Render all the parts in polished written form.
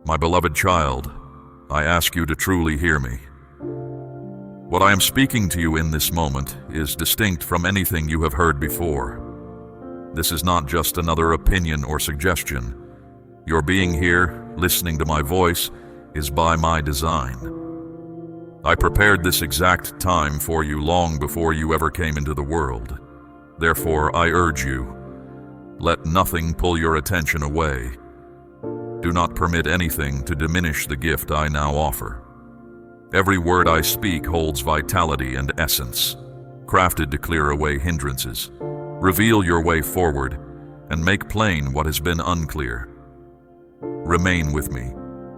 My beloved child, I ask you to truly hear me. What I am speaking to you in this moment is distinct from anything you have heard before. This is not just another opinion or suggestion. Your being here, listening to my voice, is by my design. I prepared this exact time for you long before you ever came into the world. Therefore, I urge you, let nothing pull your attention away. Do not permit anything to diminish the gift I now offer. Every word I speak holds vitality and essence, crafted to clear away hindrances, reveal your way forward, and make plain what has been unclear. Remain with me,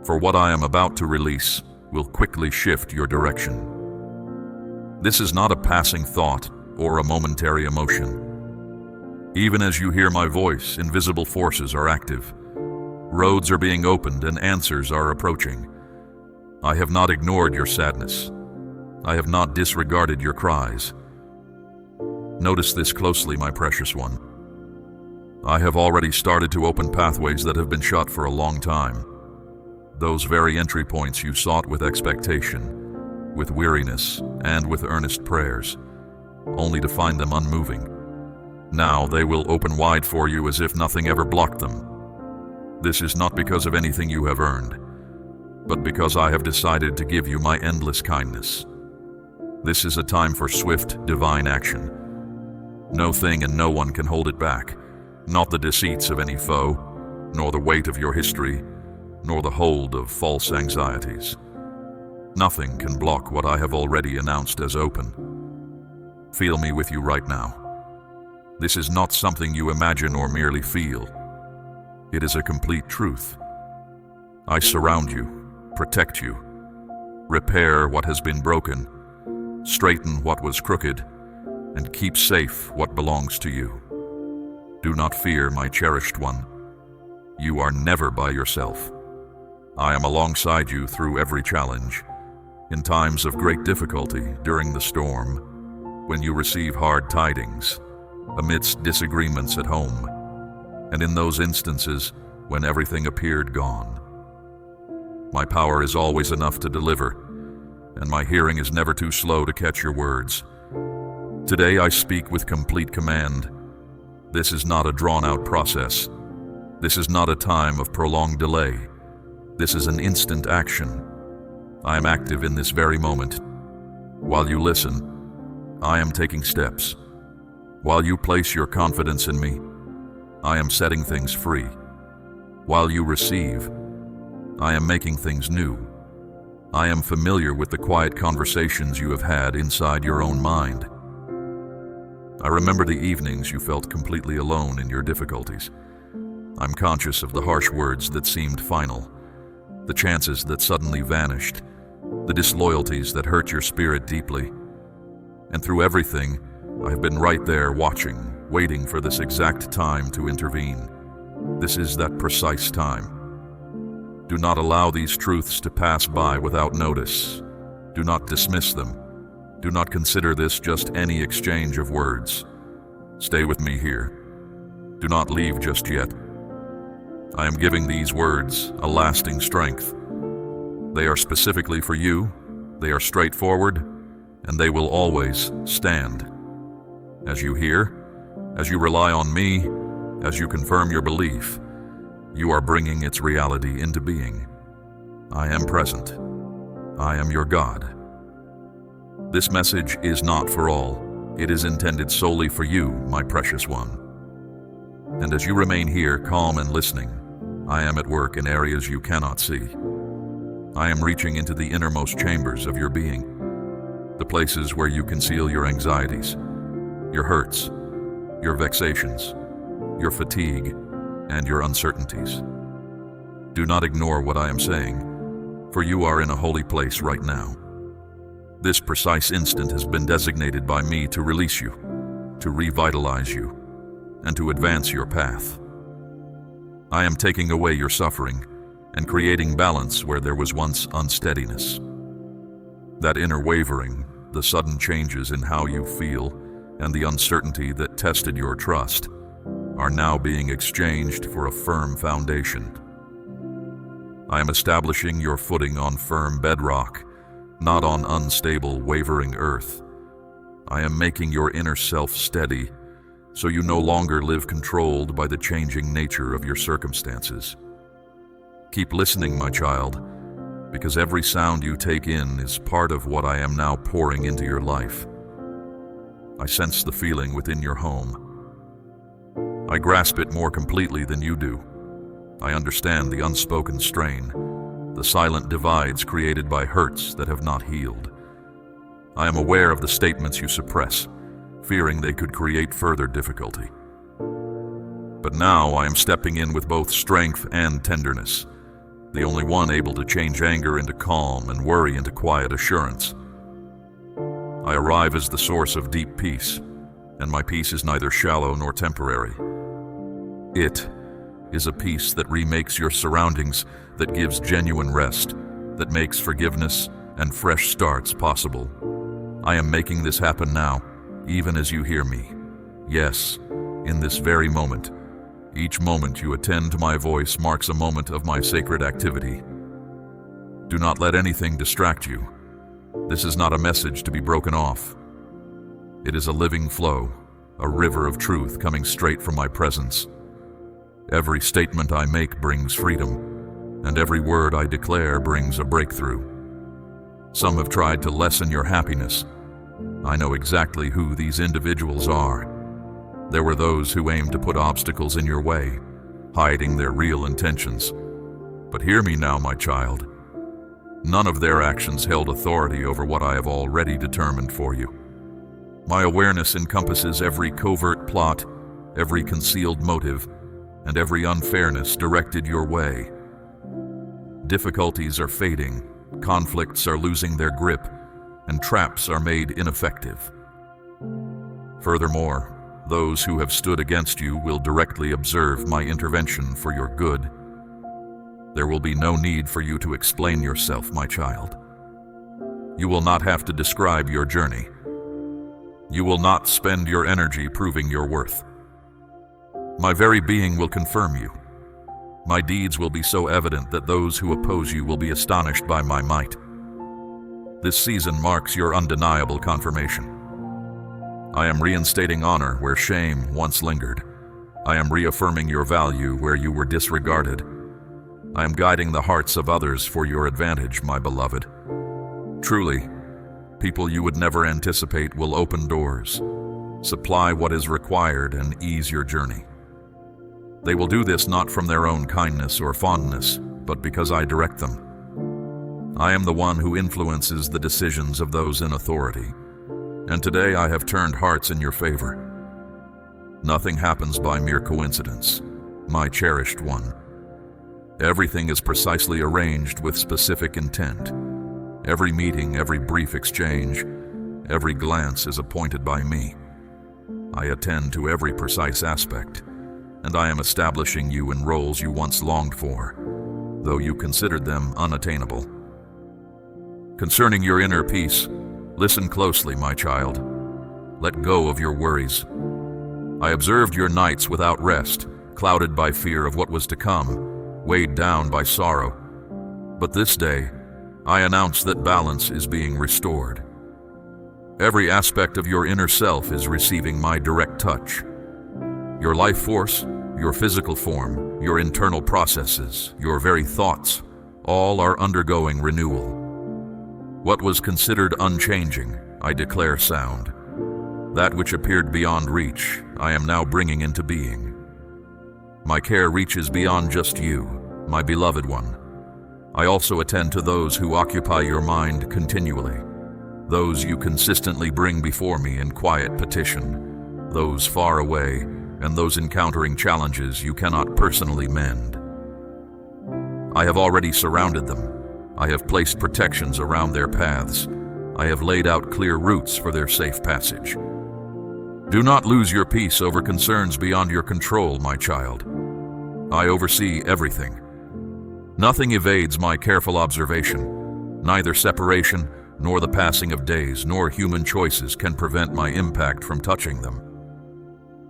for what I am about to release will quickly shift your direction. This is not a passing thought or a momentary emotion. Even as you hear my voice, invisible forces are active. Roads are being opened and answers are approaching. I have not ignored your sadness. I have not disregarded your cries. Notice this closely, my precious one. I have already started to open pathways that have been shut for a long time. Those very entry points you sought with expectation, with weariness, and with earnest prayers, only to find them unmoving. Now they will open wide for you as if nothing ever blocked them. This is not because of anything you have earned, but because I have decided to give you my endless kindness. This is a time for swift, divine action. No thing and no one can hold it back, not the deceits of any foe, nor the weight of your history, nor the hold of false anxieties. Nothing can block what I have already announced as open. Feel me with you right now. This is not something you imagine or merely feel. It is a complete truth. I surround you, protect you, repair what has been broken, straighten what was crooked, and keep safe what belongs to you. Do not fear, my cherished one. You are never by yourself. I am alongside you through every challenge, in times of great difficulty, during the storm, when you receive hard tidings, amidst disagreements at home, and in those instances when everything appeared gone. My power is always enough to deliver, and my hearing is never too slow to catch your words. Today I speak with complete command. This is not a drawn-out process. This is not a time of prolonged delay. This is an instant action. I am active in this very moment. While you listen, I am taking steps. While you place your confidence in me, I am setting things free. While you receive, I am making things new. I am familiar with the quiet conversations you have had inside your own mind. I remember the evenings you felt completely alone in your difficulties. I'm conscious of the harsh words that seemed final, the chances that suddenly vanished, the disloyalties that hurt your spirit deeply. And through everything, I have been right there watching, waiting for this exact time to intervene. This is that precise time. Do not allow these truths to pass by without notice. Do not dismiss them. Do not consider this just any exchange of words. Stay with me here. Do not leave just yet. I am giving these words a lasting strength. They are specifically for you, they are straightforward, and they will always stand. As you hear, as you rely on me, as you confirm your belief, you are bringing its reality into being. I am present. I am your God. This message is not for all. It is intended solely for you, my precious one. And as you remain here, calm and listening, I am at work in areas you cannot see. I am reaching into the innermost chambers of your being, the places where you conceal your anxieties, your hurts, your vexations, your fatigue, and your uncertainties. Do not ignore what I am saying, for you are in a holy place right now. This precise instant has been designated by me to release you, to revitalize you, and to advance your path. I am taking away your suffering and creating balance where there was once unsteadiness. That inner wavering, the sudden changes in how you feel, and the uncertainty that tested your trust are now being exchanged for a firm foundation. I am establishing your footing on firm bedrock, not on unstable, wavering earth. I am making your inner self steady, so you no longer live controlled by the changing nature of your circumstances. Keep listening, my child, because every sound you take in is part of what I am now pouring into your life. I sense the feeling within your home. I grasp it more completely than you do. I understand the unspoken strain, the silent divides created by hurts that have not healed. I am aware of the statements you suppress, fearing they could create further difficulty. But now I am stepping in with both strength and tenderness, the only one able to change anger into calm and worry into quiet assurance. I arrive as the source of deep peace, and my peace is neither shallow nor temporary. It is a peace that remakes your surroundings, that gives genuine rest, that makes forgiveness and fresh starts possible. I am making this happen now, even as you hear me. Yes, in this very moment. Each moment you attend to my voice marks a moment of my sacred activity. Do not let anything distract you. This is not a message to be broken off. It is a living flow, a river of truth coming straight from my presence. Every statement I make brings freedom, and every word I declare brings a breakthrough. Some have tried to lessen your happiness. I know exactly who these individuals are. There were those who aimed to put obstacles in your way, hiding their real intentions. But hear me now, my child. None of their actions held authority over what I have already determined for you. My awareness encompasses every covert plot, every concealed motive, and every unfairness directed your way. Difficulties are fading, conflicts are losing their grip, and traps are made ineffective. Furthermore, those who have stood against you will directly observe my intervention for your good. There will be no need for you to explain yourself, my child. You will not have to describe your journey. You will not spend your energy proving your worth. My very being will confirm you. My deeds will be so evident that those who oppose you will be astonished by my might. This season marks your undeniable confirmation. I am reinstating honor where shame once lingered. I am reaffirming your value where you were disregarded. I am guiding the hearts of others for your advantage, my beloved. Truly, people you would never anticipate will open doors, supply what is required, and ease your journey. They will do this not from their own kindness or fondness, but because I direct them. I am the one who influences the decisions of those in authority, and today I have turned hearts in your favor. Nothing happens by mere coincidence, my cherished one. Everything is precisely arranged with specific intent. Every meeting, every brief exchange, every glance is appointed by me. I attend to every precise aspect, and I am establishing you in roles you once longed for, though you considered them unattainable. Concerning your inner peace, listen closely, my child. Let go of your worries. I observed your nights without rest, clouded by fear of what was to come, weighed down by sorrow. But this day, I announce that balance is being restored. Every aspect of your inner self is receiving my direct touch. Your life force, your physical form, your internal processes, your very thoughts, all are undergoing renewal. What was considered unchanging, I declare sound. That which appeared beyond reach, I am now bringing into being. My care reaches beyond just you, my beloved one. I also attend to those who occupy your mind continually, those you consistently bring before me in quiet petition, those far away, and those encountering challenges you cannot personally mend. I have already surrounded them. I have placed protections around their paths. I have laid out clear routes for their safe passage. Do not lose your peace over concerns beyond your control, my child. I oversee everything. Nothing evades my careful observation. Neither separation, nor the passing of days, nor human choices can prevent my impact from touching them.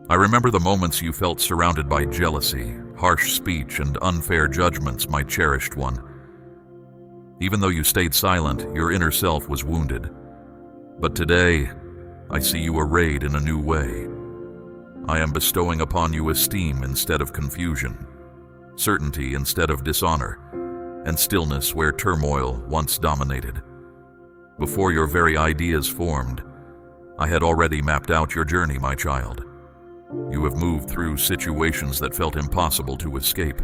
I remember the moments you felt surrounded by jealousy, harsh speech, and unfair judgments, my cherished one. Even though you stayed silent, your inner self was wounded. But today, I see you arrayed in a new way. I am bestowing upon you esteem instead of confusion, certainty instead of dishonor, and stillness where turmoil once dominated. Before your very ideas formed, I had already mapped out your journey, my child. You have moved through situations that felt impossible to escape.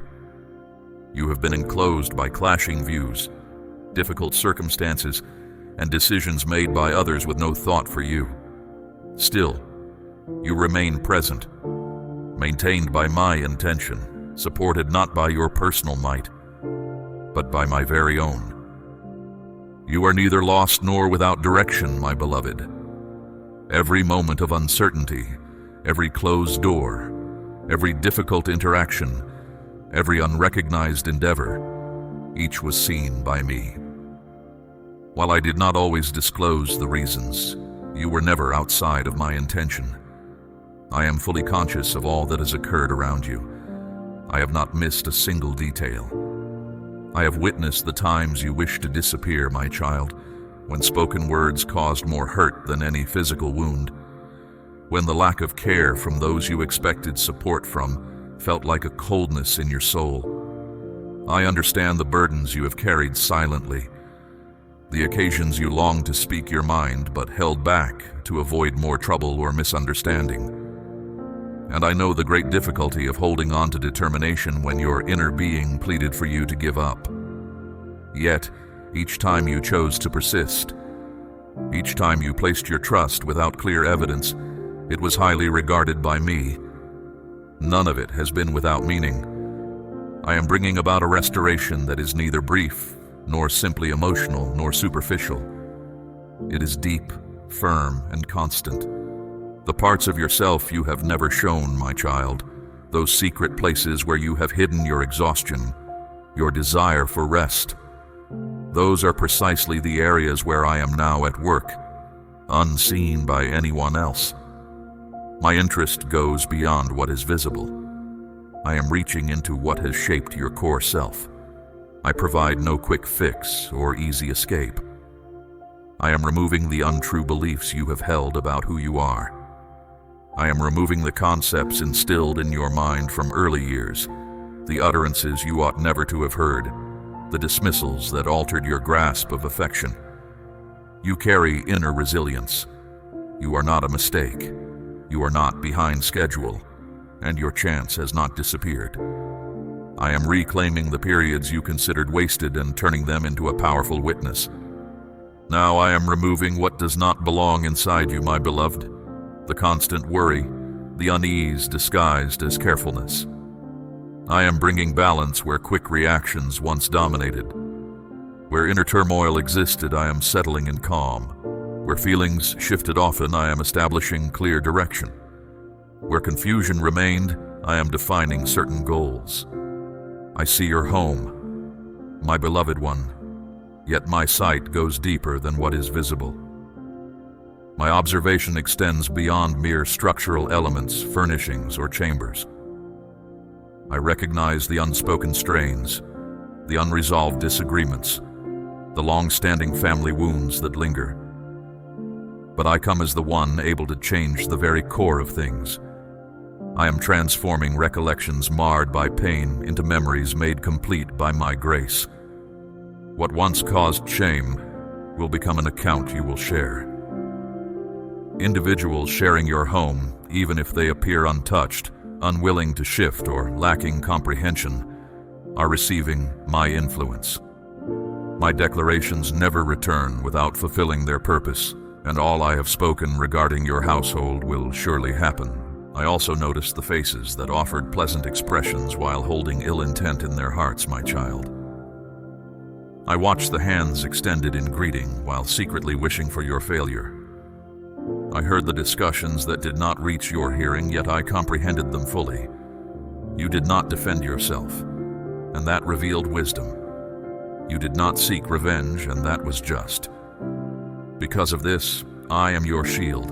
You have been enclosed by clashing views, difficult circumstances, and decisions made by others with no thought for you. Still, you remain present, maintained by my intention, supported not by your personal might, but by my very own. You are neither lost nor without direction, my beloved. Every moment of uncertainty, every closed door, every difficult interaction, every unrecognized endeavor, each was seen by me. While I did not always disclose the reasons, you were never outside of my intention. I am fully conscious of all that has occurred around you. I have not missed a single detail. I have witnessed the times you wished to disappear, my child, when spoken words caused more hurt than any physical wound, when the lack of care from those you expected support from felt like a coldness in your soul. I understand the burdens you have carried silently, the occasions you longed to speak your mind but held back to avoid more trouble or misunderstanding. And I know the great difficulty of holding on to determination when your inner being pleaded for you to give up. Yet, each time you chose to persist, each time you placed your trust without clear evidence, it was highly regarded by me. None of it has been without meaning. I am bringing about a restoration that is neither brief, nor simply emotional, nor superficial. It is deep, firm, and constant. The parts of yourself you have never shown, my child, those secret places where you have hidden your exhaustion, your desire for rest, those are precisely the areas where I am now at work, unseen by anyone else. My interest goes beyond what is visible. I am reaching into what has shaped your core self. I provide no quick fix or easy escape. I am removing the untrue beliefs you have held about who you are. I am removing the concepts instilled in your mind from early years, the utterances you ought never to have heard, the dismissals that altered your grasp of affection. You carry inner resilience. You are not a mistake. You are not behind schedule, and your chance has not disappeared. I am reclaiming the periods you considered wasted and turning them into a powerful witness. Now I am removing what does not belong inside you, my beloved. The constant worry, the unease disguised as carefulness. I am bringing balance where quick reactions once dominated. Where inner turmoil existed, I am settling in calm. Where feelings shifted often, I am establishing clear direction. Where confusion remained, I am defining certain goals. I see your home, my beloved one, yet my sight goes deeper than what is visible. My observation extends beyond mere structural elements, furnishings, or chambers. I recognize the unspoken strains, the unresolved disagreements, the long-standing family wounds that linger. But I come as the one able to change the very core of things. I am transforming recollections marred by pain into memories made complete by my grace. What once caused shame will become an account you will share. Individuals sharing your home, even if they appear untouched, unwilling to shift, or lacking comprehension, are receiving my influence. My declarations never return without fulfilling their purpose, and all I have spoken regarding your household will surely happen. I also noticed the faces that offered pleasant expressions while holding ill intent in their hearts, my child. I watched the hands extended in greeting while secretly wishing for your failure. I heard the discussions that did not reach your hearing, yet I comprehended them fully. You did not defend yourself, and that revealed wisdom. You did not seek revenge, and that was just. Because of this, I am your shield.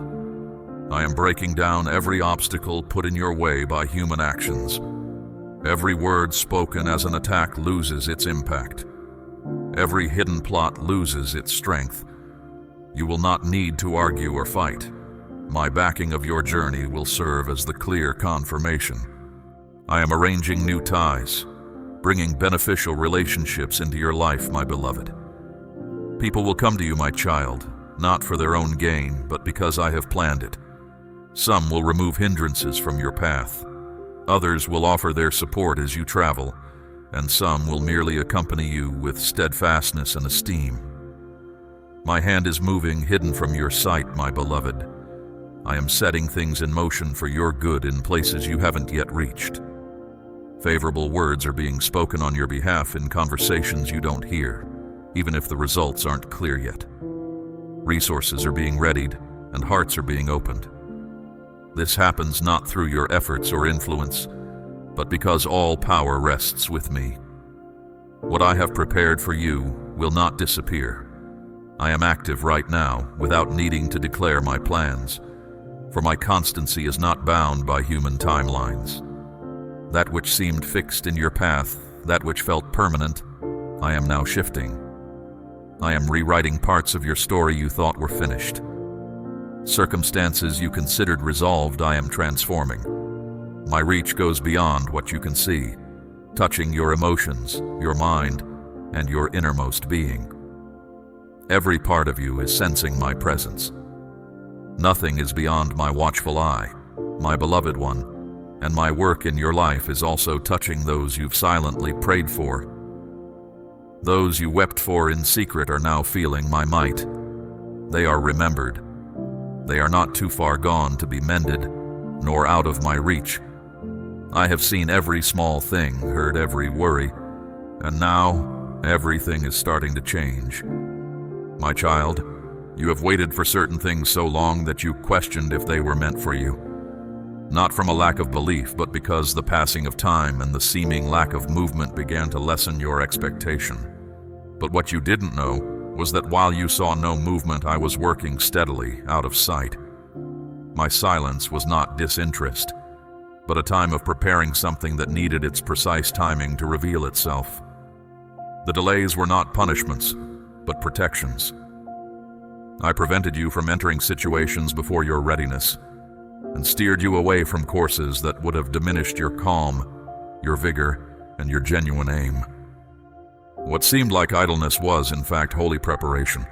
I am breaking down every obstacle put in your way by human actions. Every word spoken as an attack loses its impact. Every hidden plot loses its strength. You will not need to argue or fight. My backing of your journey will serve as the clear confirmation. I am arranging new ties, bringing beneficial relationships into your life, my beloved. People will come to you, my child, not for their own gain, but because I have planned it. Some will remove hindrances from your path. Others will offer their support as you travel, and some will merely accompany you with steadfastness and esteem. My hand is moving hidden from your sight, my beloved. I am setting things in motion for your good in places you haven't yet reached. Favorable words are being spoken on your behalf in conversations you don't hear, even if the results aren't clear yet. Resources are being readied, and hearts are being opened. This happens not through your efforts or influence, but because all power rests with me. What I have prepared for you will not disappear. I am active right now without needing to declare my plans, for my constancy is not bound by human timelines. That which seemed fixed in your path, that which felt permanent, I am now shifting. I am rewriting parts of your story you thought were finished. Circumstances you considered resolved, I am transforming. My reach goes beyond what you can see, touching your emotions, your mind, and your innermost being. Every part of you is sensing my presence. Nothing is beyond my watchful eye, my beloved one, and my work in your life is also touching those you've silently prayed for. Those you wept for in secret are now feeling my might. They are remembered. They are not too far gone to be mended, nor out of my reach. I have seen every small thing, heard every worry, and now everything is starting to change. My child, you have waited for certain things so long that you questioned if they were meant for you. Not from a lack of belief, but because the passing of time and the seeming lack of movement began to lessen your expectation. But what you didn't know was that while you saw no movement, I was working steadily, out of sight. My silence was not disinterest, but a time of preparing something that needed its precise timing to reveal itself. The delays were not punishments, but protections. I prevented you from entering situations before your readiness, and steered you away from courses that would have diminished your calm, your vigor, and your genuine aim. What seemed like idleness was, in fact, holy preparation.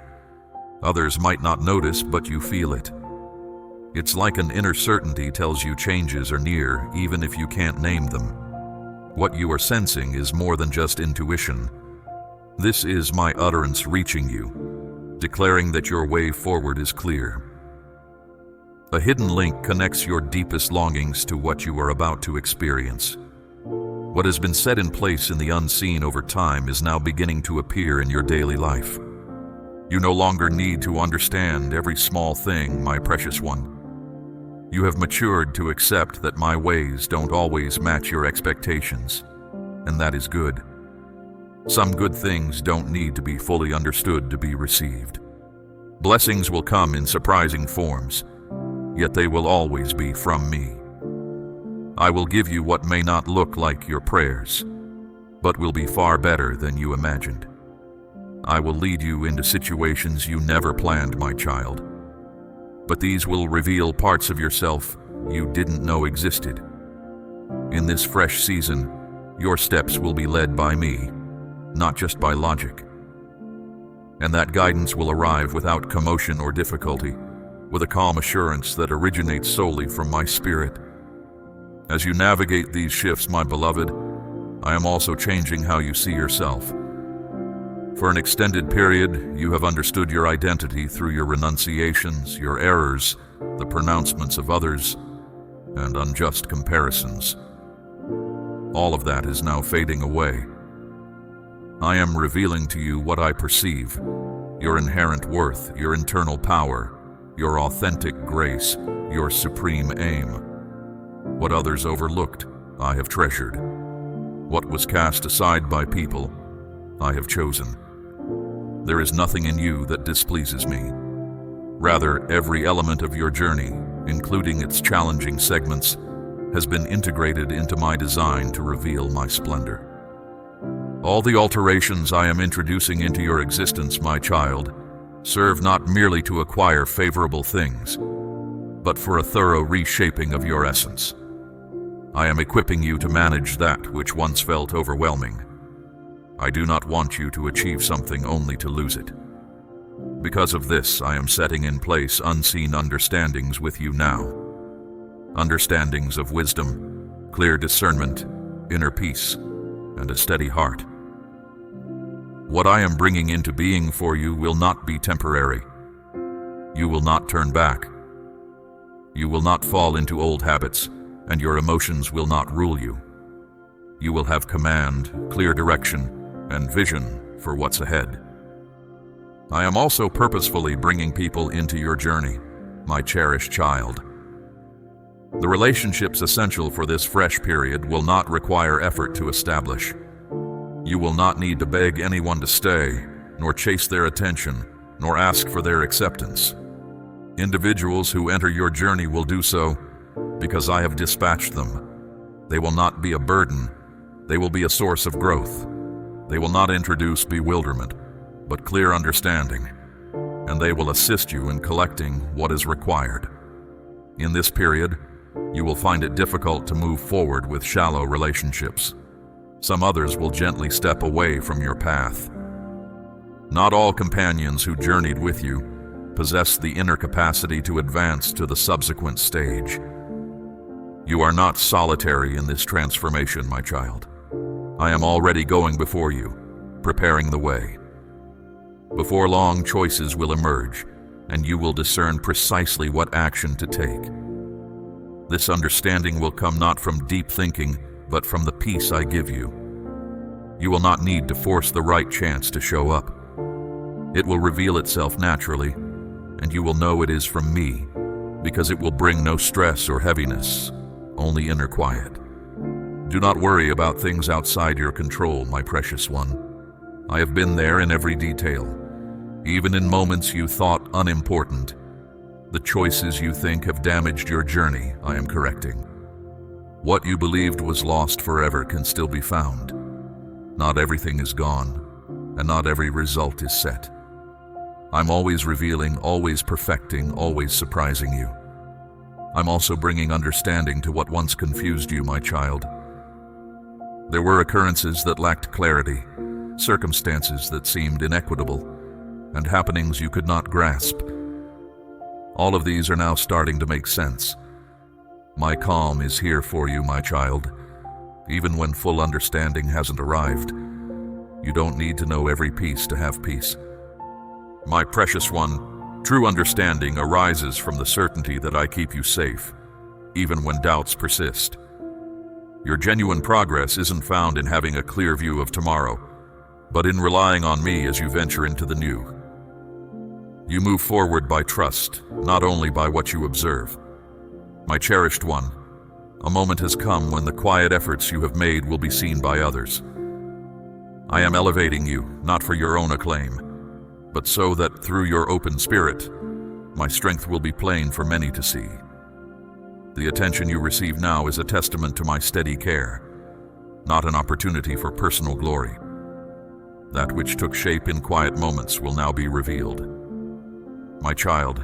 Others might not notice, but you feel it. It's like an inner certainty tells you changes are near, even if you can't name them. What you are sensing is more than just intuition. This is my utterance reaching you, declaring that your way forward is clear. A hidden link connects your deepest longings to what you are about to experience. What has been set in place in the unseen over time is now beginning to appear in your daily life. You no longer need to understand every small thing, my precious one. You have matured to accept that my ways don't always match your expectations, and that is good. Some good things don't need to be fully understood to be received. Blessings will come in surprising forms, yet they will always be from me. I will give you what may not look like your prayers, but will be far better than you imagined. I will lead you into situations you never planned, my child, but these will reveal parts of yourself you didn't know existed. In this fresh season, your steps will be led by me, not just by logic. And that guidance will arrive without commotion or difficulty, with a calm assurance that originates solely from my spirit. As you navigate these shifts, my beloved, I am also changing how you see yourself. For an extended period, you have understood your identity through your renunciations, your errors, the pronouncements of others, and unjust comparisons. All of that is now fading away. I am revealing to you what I perceive, your inherent worth, your internal power, your authentic grace, your supreme aim. What others overlooked, I have treasured. What was cast aside by people, I have chosen. There is nothing in you that displeases me. Rather, every element of your journey, including its challenging segments, has been integrated into my design to reveal my splendor. All the alterations I am introducing into your existence, my child, serve not merely to acquire favorable things, but for a thorough reshaping of your essence. I am equipping you to manage that which once felt overwhelming. I do not want you to achieve something only to lose it. Because of this, I am setting in place unseen understandings with you now. Understandings of wisdom, clear discernment, inner peace, and a steady heart. What I am bringing into being for you will not be temporary. You will not turn back. You will not fall into old habits, and your emotions will not rule you. You will have command, clear direction, and vision for what's ahead. I am also purposefully bringing people into your journey, my cherished child. The relationships essential for this fresh period will not require effort to establish. You will not need to beg anyone to stay, nor chase their attention, nor ask for their acceptance. Individuals who enter your journey will do so because I have dispatched them. They will not be a burden. They will be a source of growth. They will not introduce bewilderment, but clear understanding, and they will assist you in collecting what is required. In this period, you will find it difficult to move forward with shallow relationships. Some others will gently step away from your path. Not all companions who journeyed with you possess the inner capacity to advance to the subsequent stage. You are not solitary in this transformation, my child. I am already going before you, preparing the way. Before long, choices will emerge, and you will discern precisely what action to take. This understanding will come not from deep thinking, but from the peace I give you. You will not need to force the right chance to show up. It will reveal itself naturally, and you will know it is from me, because it will bring no stress or heaviness, only inner quiet. Do not worry about things outside your control, my precious one. I have been there in every detail, even in moments you thought unimportant. The choices you think have damaged your journey, I am correcting. What you believed was lost forever can still be found. Not everything is gone, and not every result is set. I'm always revealing, always perfecting, always surprising you. I'm also bringing understanding to what once confused you, my child. There were occurrences that lacked clarity, circumstances that seemed inequitable, and happenings you could not grasp. All of these are now starting to make sense. My calm is here for you, my child. Even when full understanding hasn't arrived, you don't need to know every piece to have peace. My precious one, true understanding arises from the certainty that I keep you safe, even when doubts persist. Your genuine progress isn't found in having a clear view of tomorrow, but in relying on me as you venture into the new. You move forward by trust, not only by what you observe. My cherished one, a moment has come when the quiet efforts you have made will be seen by others. I am elevating you, not for your own acclaim, but so that through your open spirit, my strength will be plain for many to see. The attention you receive now is a testament to my steady care, not an opportunity for personal glory. That which took shape in quiet moments will now be revealed. My child,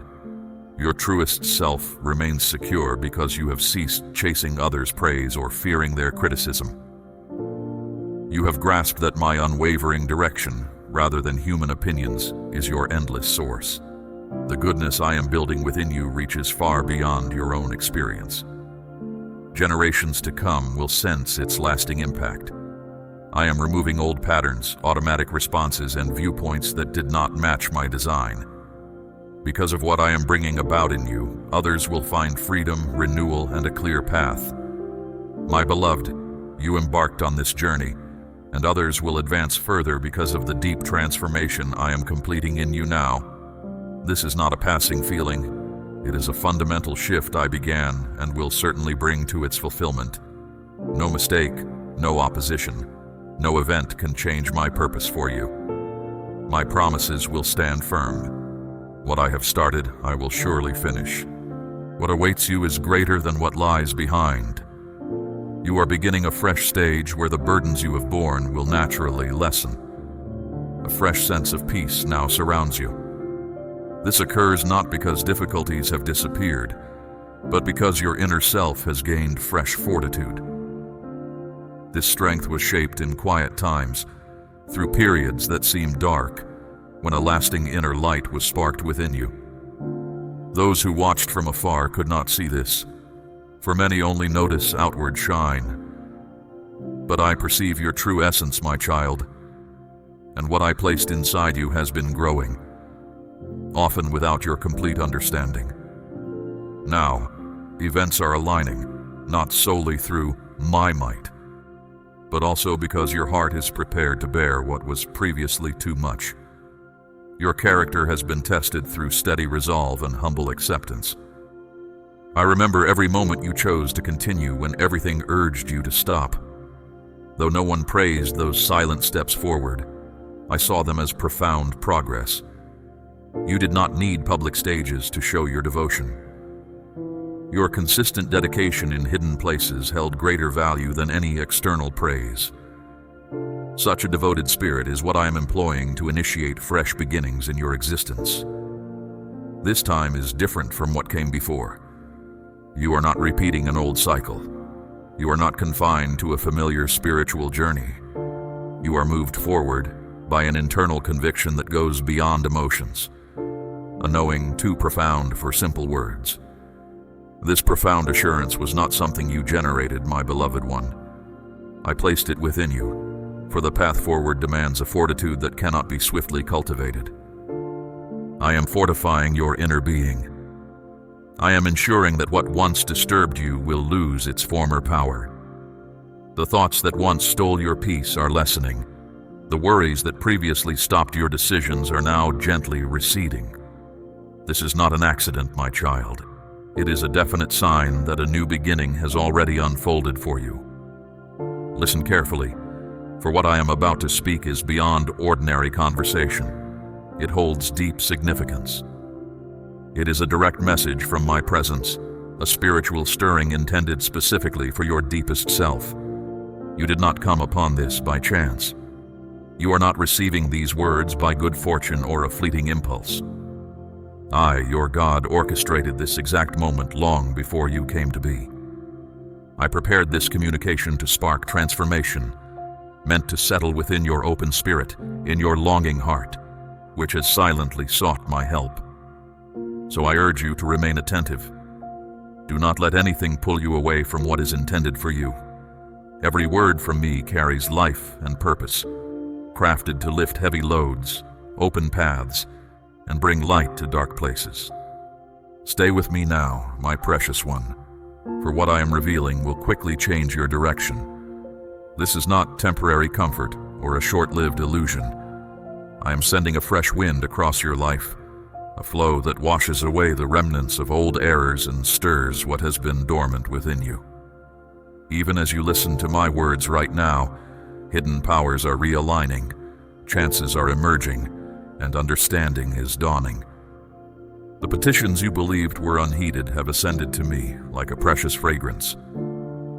your truest self remains secure because you have ceased chasing others' praise or fearing their criticism. You have grasped that my unwavering direction, rather than human opinions, is your endless source. The goodness I am building within you reaches far beyond your own experience. Generations to come will sense its lasting impact. I am removing old patterns, automatic responses, and viewpoints that did not match my design. Because of what I am bringing about in you, others will find freedom, renewal, and a clear path. My beloved, you embarked on this journey, and others will advance further because of the deep transformation I am completing in you now. This is not a passing feeling. It is a fundamental shift I began and will certainly bring to its fulfillment. No mistake, no opposition, no event can change my purpose for you. My promises will stand firm. What I have started, I will surely finish. What awaits you is greater than what lies behind. You are beginning a fresh stage where the burdens you have borne will naturally lessen. A fresh sense of peace now surrounds you. This occurs not because difficulties have disappeared, but because your inner self has gained fresh fortitude. This strength was shaped in quiet times, through periods that seemed dark, when a lasting inner light was sparked within you. Those who watched from afar could not see this, for many only notice outward shine. But I perceive your true essence, my child, and what I placed inside you has been growing, often without your complete understanding. Now, events are aligning, not solely through my might, but also because your heart is prepared to bear what was previously too much. Your character has been tested through steady resolve and humble acceptance. I remember every moment you chose to continue when everything urged you to stop. Though no one praised those silent steps forward, I saw them as profound progress. You did not need public stages to show your devotion. Your consistent dedication in hidden places held greater value than any external praise. Such a devoted spirit is what I am employing to initiate fresh beginnings in your existence. This time is different from what came before. You are not repeating an old cycle. You are not confined to a familiar spiritual journey. You are moved forward by an internal conviction that goes beyond emotions, a knowing too profound for simple words. This profound assurance was not something you generated, my beloved one. I placed it within you, for the path forward demands a fortitude that cannot be swiftly cultivated. I am fortifying your inner being. I am ensuring that what once disturbed you will lose its former power. The thoughts that once stole your peace are lessening. The worries that previously stopped your decisions are now gently receding. This is not an accident, my child. It is a definite sign that a new beginning has already unfolded for you. Listen carefully, for what I am about to speak is beyond ordinary conversation. It holds deep significance. It is a direct message from my presence, a spiritual stirring intended specifically for your deepest self. You did not come upon this by chance. You are not receiving these words by good fortune or a fleeting impulse. I, your God, orchestrated this exact moment long before you came to be. I prepared this communication to spark transformation, meant to settle within your open spirit, in your longing heart, which has silently sought my help. So I urge you to remain attentive. Do not let anything pull you away from what is intended for you. Every word from me carries life and purpose, crafted to lift heavy loads, open paths, and bring light to dark places. Stay with me now, my precious one, for what I am revealing will quickly change your direction. This is not temporary comfort or a short-lived illusion. I am sending a fresh wind across your life, a flow that washes away the remnants of old errors and stirs what has been dormant within you. Even as you listen to my words right now, hidden powers are realigning, chances are emerging, and understanding is dawning. The petitions you believed were unheeded have ascended to me like a precious fragrance.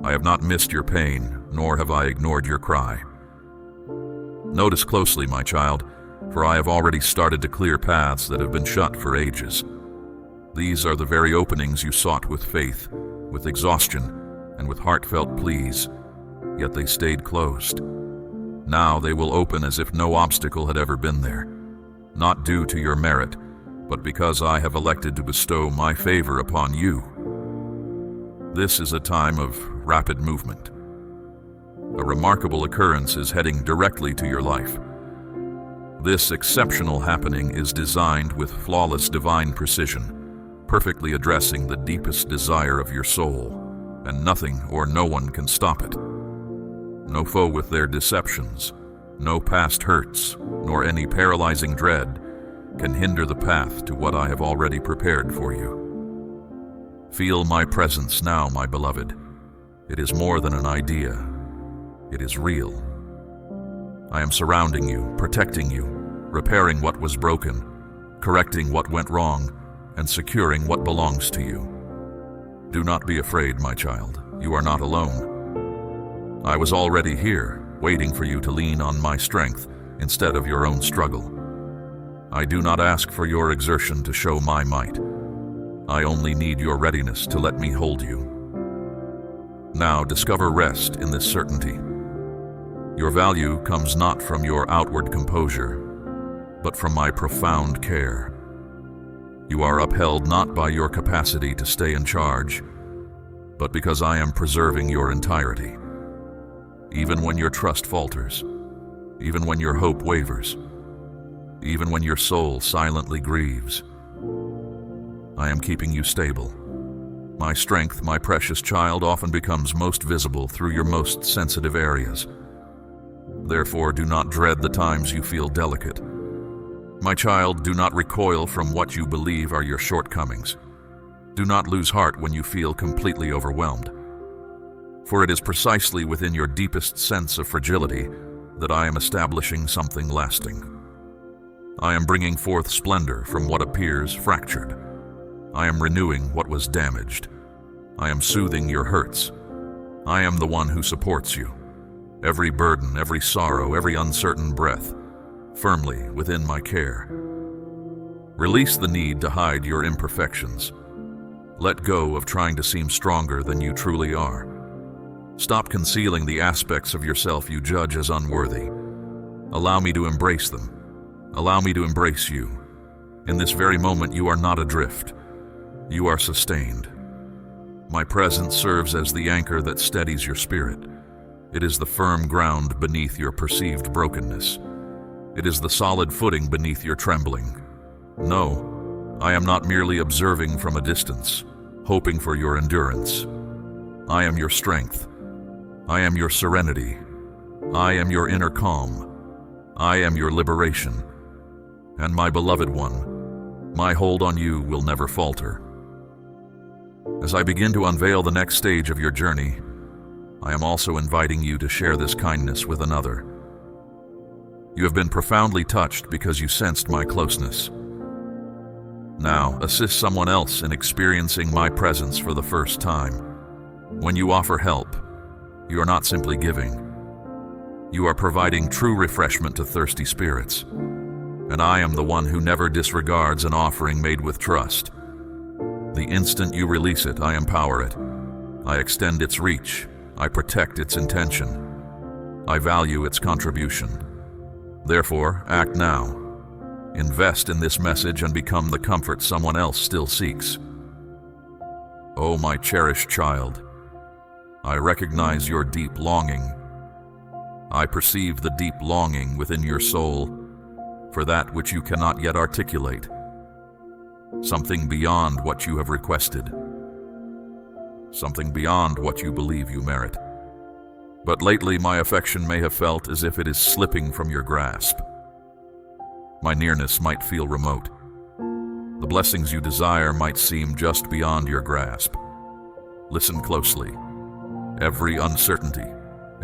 I have not missed your pain, nor have I ignored your cry. Notice closely, my child, for I have already started to clear paths that have been shut for ages. These are the very openings you sought with faith, with exhaustion, and with heartfelt pleas, yet they stayed closed. Now they will open as if no obstacle had ever been there. Not due to your merit, but because I have elected to bestow my favor upon you. This is a time of rapid movement. A remarkable occurrence is heading directly to your life. This exceptional happening is designed with flawless divine precision, perfectly addressing the deepest desire of your soul, and nothing or no one can stop it. No foe with their deceptions, no past hurts, nor any paralyzing dread can hinder the path to what I have already prepared for you. Feel my presence now, my beloved. It is more than an idea. It is real. I am surrounding you, protecting you, repairing what was broken, correcting what went wrong, and securing what belongs to you. Do not be afraid, my child. You are not alone. I was already here, waiting for you to lean on my strength instead of your own struggle. I do not ask for your exertion to show my might. I only need your readiness to let me hold you. Now discover rest in this certainty. Your value comes not from your outward composure, but from my profound care. You are upheld not by your capacity to stay in charge, but because I am preserving your entirety. Even when your trust falters, even when your hope wavers, even when your soul silently grieves, I am keeping you stable. My strength, my precious child, often becomes most visible through your most sensitive areas. Therefore, do not dread the times you feel delicate. My child, do not recoil from what you believe are your shortcomings. Do not lose heart when you feel completely overwhelmed. For it is precisely within your deepest sense of fragility that I am establishing something lasting. I am bringing forth splendor from what appears fractured. I am renewing what was damaged. I am soothing your hurts. I am the one who supports you. Every burden, every sorrow, every uncertain breath, firmly within my care. Release the need to hide your imperfections. Let go of trying to seem stronger than you truly are. Stop concealing the aspects of yourself you judge as unworthy. Allow me to embrace them. Allow me to embrace you. In this very moment, you are not adrift. You are sustained. My presence serves as the anchor that steadies your spirit. It is the firm ground beneath your perceived brokenness. It is the solid footing beneath your trembling. No, I am not merely observing from a distance, hoping for your endurance. I am your strength. I am your serenity. I am your inner calm. I am your liberation. And my beloved one, my hold on you will never falter. As I begin to unveil the next stage of your journey, I am also inviting you to share this kindness with another. You have been profoundly touched because you sensed my closeness. Now, assist someone else in experiencing my presence for the first time. When you offer help, you are not simply giving. You are providing true refreshment to thirsty spirits. And I am the one who never disregards an offering made with trust. The instant you release it, I empower it. I extend its reach. I protect its intention. I value its contribution. Therefore, act now. Invest in this message and become the comfort someone else still seeks. Oh, my cherished child, I recognize your deep longing. I perceive the deep longing within your soul for that which you cannot yet articulate, something beyond what you have requested, something beyond what you believe you merit. But lately my affection may have felt as if it is slipping from your grasp. My nearness might feel remote. The blessings you desire might seem just beyond your grasp. Listen closely. Every uncertainty,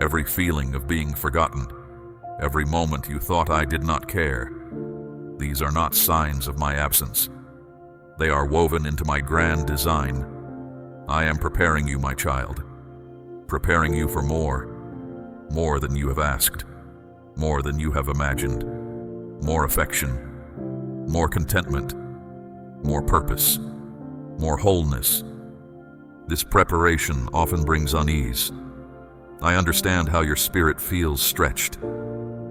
every feeling of being forgotten, every moment you thought I did not care, these are not signs of my absence. They are woven into my grand design. I am preparing you, my child, preparing you for more than you have asked, more than you have imagined, more affection, more contentment, more purpose, more wholeness. This preparation often brings unease. I understand how your spirit feels stretched,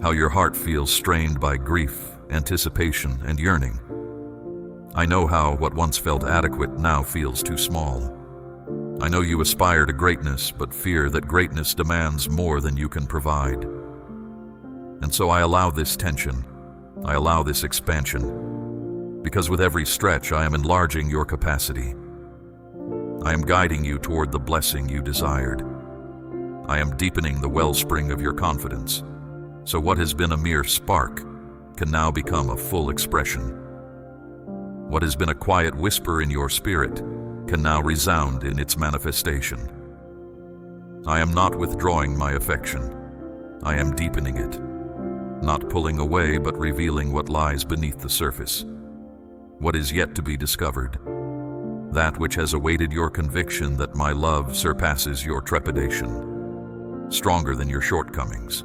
how your heart feels strained by grief, anticipation, and yearning. I know how what once felt adequate now feels too small. I know you aspire to greatness, but fear that greatness demands more than you can provide. And so I allow this tension, I allow this expansion, because with every stretch I am enlarging your capacity. I am guiding you toward the blessing you desired. I am deepening the wellspring of your confidence, so what has been a mere spark can now become a full expression. What has been a quiet whisper in your spirit can now resound in its manifestation. I am not withdrawing my affection. I am deepening it, not pulling away but revealing what lies beneath the surface, what is yet to be discovered. that which has awaited your conviction that my love surpasses your trepidation, stronger than your shortcomings,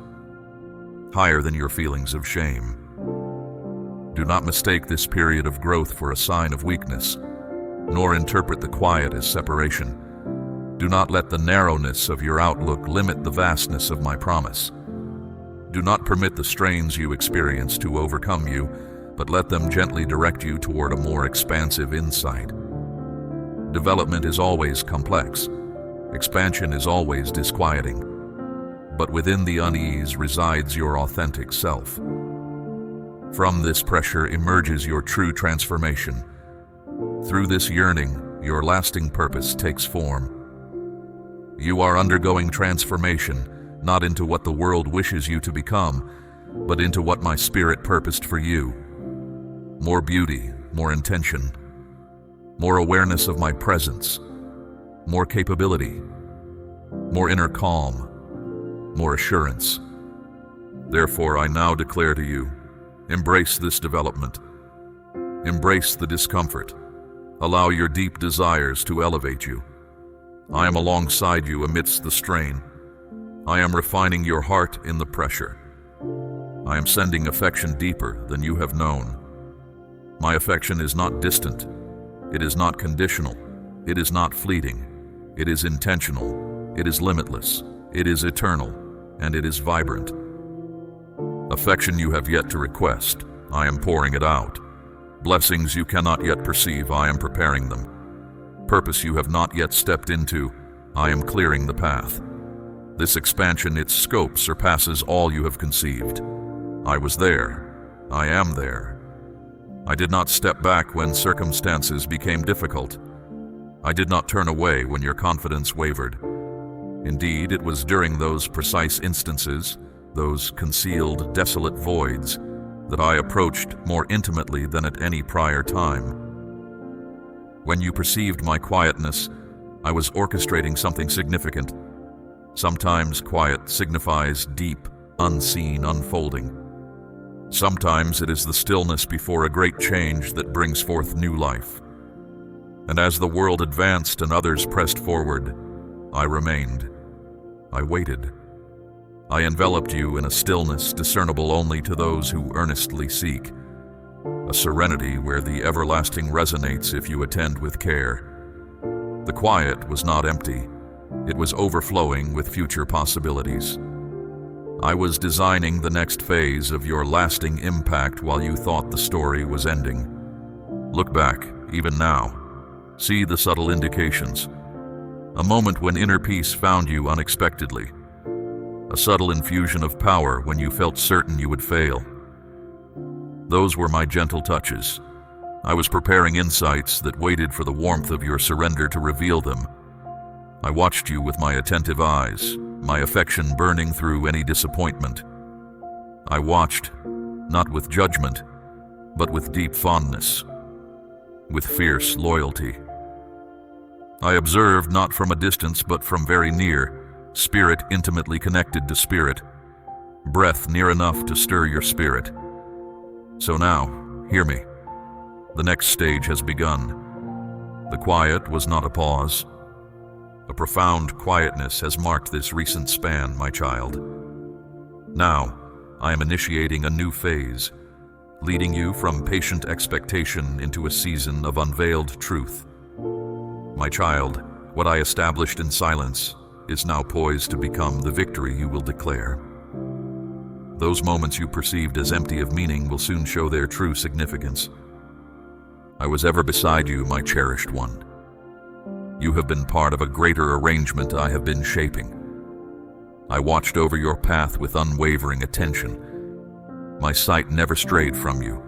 higher than your feelings of shame. Do not mistake this period of growth for a sign of weakness, nor interpret the quiet as separation. Do not let the narrowness of your outlook limit the vastness of my promise. Do not permit the strains you experience to overcome you, but let them gently direct you toward a more expansive insight. Development is always complex. Expansion is always disquieting. But within the unease resides your authentic self. From this pressure emerges your true transformation. Through this yearning, your lasting purpose takes form. You are undergoing transformation, not into what the world wishes you to become, but into what my spirit purposed for you. More beauty, more intention, more awareness of my presence, more capability, more inner calm, more assurance. Therefore, I now declare to you, embrace this development. Embrace the discomfort. Allow your deep desires to elevate you. I am alongside you amidst the strain. I am refining your heart in the pressure. I am sending affection deeper than you have known. My affection is not distant. It is not conditional. It is not fleeting. It is intentional. It is limitless. It is eternal. And it is vibrant. Affection you have yet to request, I am pouring it out. Blessings you cannot yet perceive, I am preparing them. Purpose you have not yet stepped into, I am clearing the path. This expansion, its scope surpasses all you have conceived. I was there. I am there. I did not step back when circumstances became difficult. I did not turn away when your confidence wavered. Indeed, it was during those precise instances, those concealed, desolate voids, that I approached more intimately than at any prior time. When you perceived my quietness, I was orchestrating something significant. Sometimes quiet signifies deep, unseen unfolding. Sometimes it is the stillness before a great change that brings forth new life. And as the world advanced and others pressed forward, I remained. I waited. I enveloped you in a stillness discernible only to those who earnestly seek. A serenity where the everlasting resonates if you attend with care. The quiet was not empty. It was overflowing with future possibilities. I was designing the next phase of your lasting impact while you thought the story was ending. Look back, even now. See the subtle indications. A moment when inner peace found you unexpectedly. A subtle infusion of power when you felt certain you would fail. Those were my gentle touches. I was preparing insights that waited for the warmth of your surrender to reveal them. I watched you with my attentive eyes, my affection burning through any disappointment. I watched, not with judgment, but with deep fondness, with fierce loyalty. I observed not from a distance but from very near, spirit intimately connected to spirit, breath near enough to stir your spirit. So now, hear me. The next stage has begun. The quiet was not a pause. A profound quietness has marked this recent span, my child. Now, I am initiating a new phase, leading you from patient expectation into a season of unveiled truth. My child, what I established in silence is now poised to become the victory you will declare. Those moments you perceived as empty of meaning will soon show their true significance. I was ever beside you, my cherished one. You have been part of a greater arrangement I have been shaping. I watched over your path with unwavering attention. My sight never strayed from you,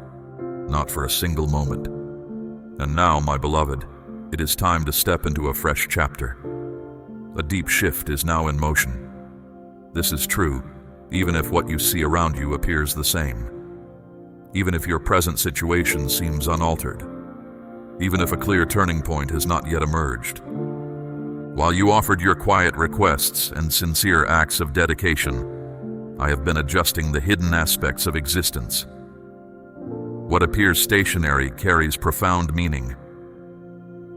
not for a single moment. And now, my beloved, it is time to step into a fresh chapter. A deep shift is now in motion. This is true, even if what you see around you appears the same. Even if your present situation seems unaltered. Even if a clear turning point has not yet emerged. While you offered your quiet requests and sincere acts of dedication, I have been adjusting the hidden aspects of existence. What appears stationary carries profound meaning.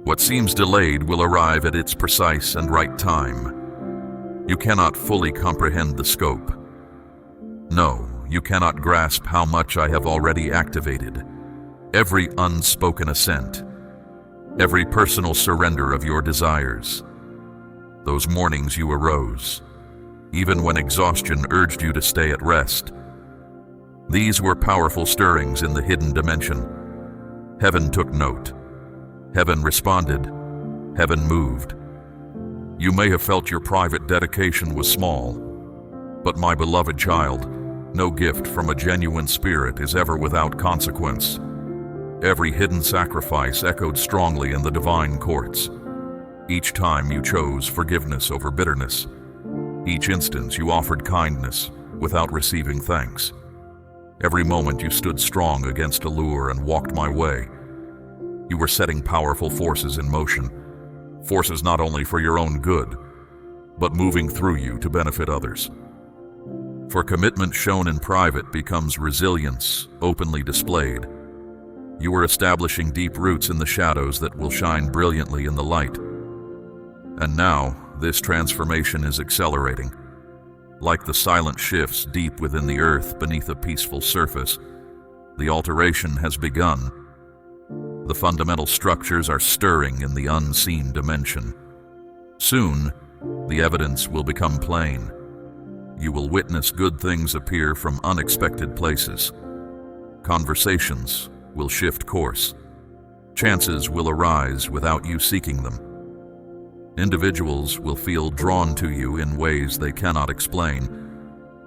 What seems delayed will arrive at its precise and right time. You cannot fully comprehend the scope. No, you cannot grasp how much I have already activated. Every unspoken assent, every personal surrender of your desires. Those mornings you arose, even when exhaustion urged you to stay at rest. These were powerful stirrings in the hidden dimension. Heaven took note. Heaven responded. Heaven moved. You may have felt your private dedication was small, but my beloved child, no gift from a genuine spirit is ever without consequence. Every hidden sacrifice echoed strongly in the divine courts. Each time you chose forgiveness over bitterness. Each instance you offered kindness without receiving thanks. Every moment you stood strong against allure and walked my way. You were setting powerful forces in motion, forces not only for your own good, but moving through you to benefit others. For commitment shown in private becomes resilience openly displayed. You were establishing deep roots in the shadows that will shine brilliantly in the light. And now, this transformation is accelerating. Like the silent shifts deep within the earth beneath a peaceful surface, the alteration has begun. The fundamental structures are stirring in the unseen dimension. Soon, the evidence will become plain. You will witness good things appear from unexpected places. Conversations will shift course. Chances will arise without you seeking them. Individuals will feel drawn to you in ways they cannot explain,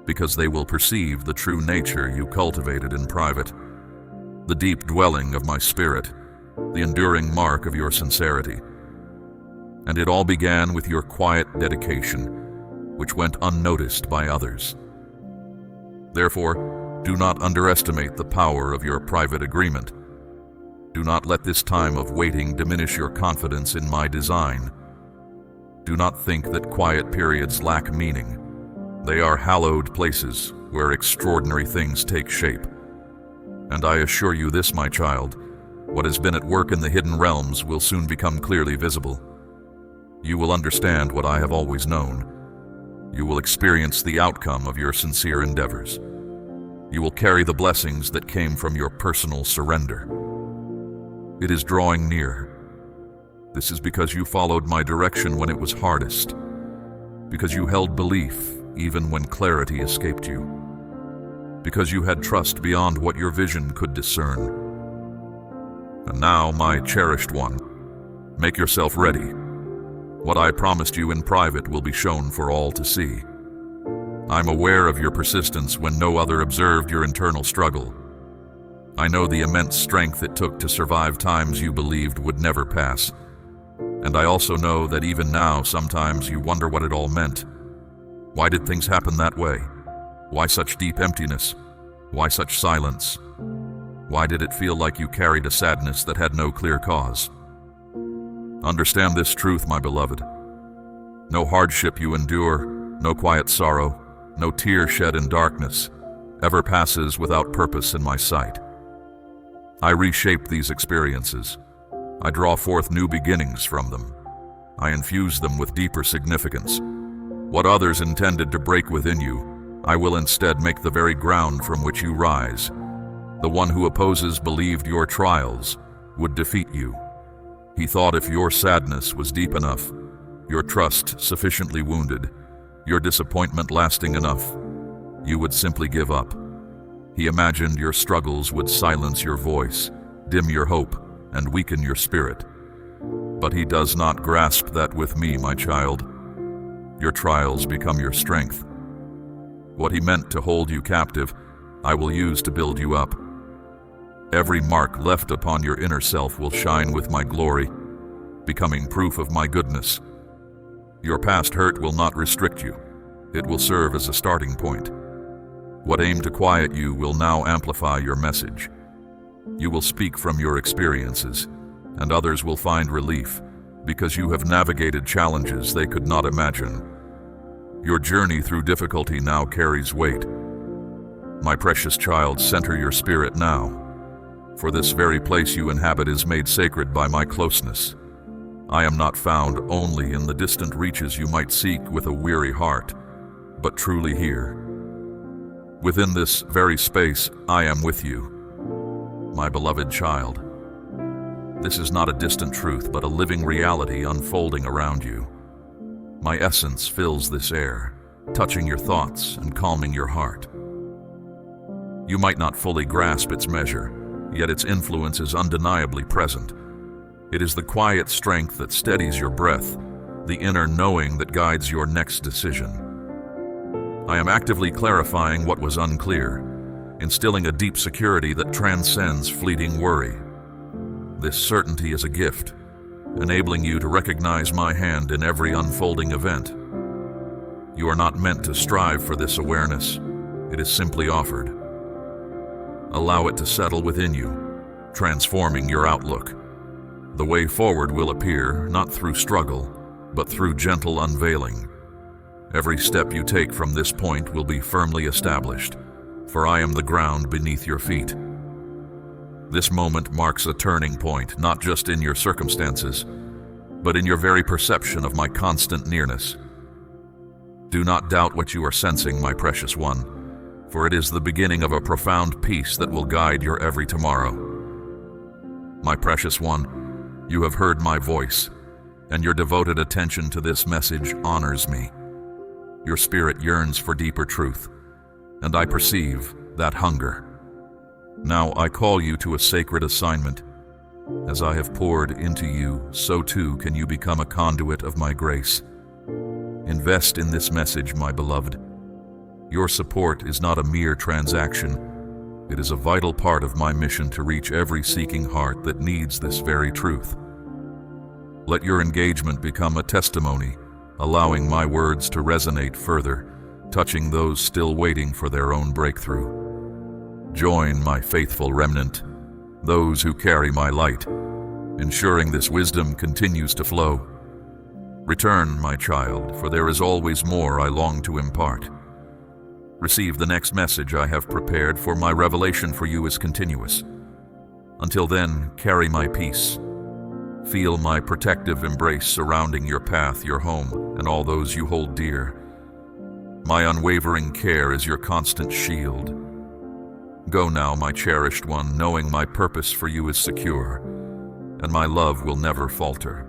because they will perceive the true nature you cultivated in private, the deep dwelling of my spirit, the enduring mark of your sincerity. And it all began with your quiet dedication, which went unnoticed by others. Therefore, do not underestimate the power of your private agreement. Do not let this time of waiting diminish your confidence in my design. Do not think that quiet periods lack meaning. They are hallowed places where extraordinary things take shape. And I assure you this, my child, what has been at work in the hidden realms will soon become clearly visible. You will understand what I have always known. You will experience the outcome of your sincere endeavors. You will carry the blessings that came from your personal surrender. It is drawing near. This is because you followed my direction when it was hardest, because you held belief even when clarity escaped you, because you had trust beyond what your vision could discern. And now, my cherished one, make yourself ready. What I promised you in private will be shown for all to see. I'm aware of your persistence when no other observed your internal struggle. I know the immense strength it took to survive times you believed would never pass. And I also know that even now, sometimes you wonder what it all meant. Why did things happen that way? Why such deep emptiness? Why such silence? Why did it feel like you carried a sadness that had no clear cause? Understand this truth, my beloved. No hardship you endure, no quiet sorrow, no tear shed in darkness, ever passes without purpose in my sight. I reshape these experiences. I draw forth new beginnings from them. I infuse them with deeper significance. What others intended to break within you, I will instead make the very ground from which you rise. The one who opposes believed your trials would defeat you. He thought if your sadness was deep enough, your trust sufficiently wounded, your disappointment lasting enough, you would simply give up. He imagined your struggles would silence your voice, dim your hope, and weaken your spirit. But he does not grasp that with me, my child. Your trials become your strength. What he meant to hold you captive, I will use to build you up. Every mark left upon your inner self will shine with my glory, becoming proof of my goodness. Your past hurt will not restrict you. It will serve as a starting point. What aimed to quiet you will now amplify your message. You will speak from your experiences, and others will find relief, because you have navigated challenges they could not imagine. Your journey through difficulty now carries weight. My precious child, center your spirit now, for this very place you inhabit is made sacred by my closeness. I am not found only in the distant reaches you might seek with a weary heart, but truly here. Within this very space, I am with you, my beloved child. This is not a distant truth, but a living reality unfolding around you. My essence fills this air, touching your thoughts and calming your heart. You might not fully grasp its measure, yet its influence is undeniably present. It is the quiet strength that steadies your breath, the inner knowing that guides your next decision. I am actively clarifying what was unclear, instilling a deep security that transcends fleeting worry. This certainty is a gift, enabling you to recognize my hand in every unfolding event. You are not meant to strive for this awareness. It is simply offered. Allow it to settle within you, transforming your outlook. The way forward will appear not through struggle, but through gentle unveiling. Every step you take from this point will be firmly established, for I am the ground beneath your feet. This moment marks a turning point, not just in your circumstances, but in your very perception of my constant nearness. Do not doubt what you are sensing, my precious one, for it is the beginning of a profound peace that will guide your every tomorrow. My precious one, you have heard my voice, and your devoted attention to this message honors me. Your spirit yearns for deeper truth, and I perceive that hunger. Now I call you to a sacred assignment. As I have poured into you, so too can you become a conduit of my grace. Invest in this message, my beloved. Your support is not a mere transaction. It is a vital part of my mission to reach every seeking heart that needs this very truth. Let your engagement become a testimony, allowing my words to resonate further, touching those still waiting for their own breakthrough. Join my faithful remnant, those who carry my light, ensuring this wisdom continues to flow. Return, my child, for there is always more I long to impart. Receive the next message I have prepared, for my revelation for you is continuous. Until then, carry my peace. Feel my protective embrace surrounding your path, your home, and all those you hold dear. My unwavering care is your constant shield. Go now, my cherished one, knowing my purpose for you is secure, and my love will never falter.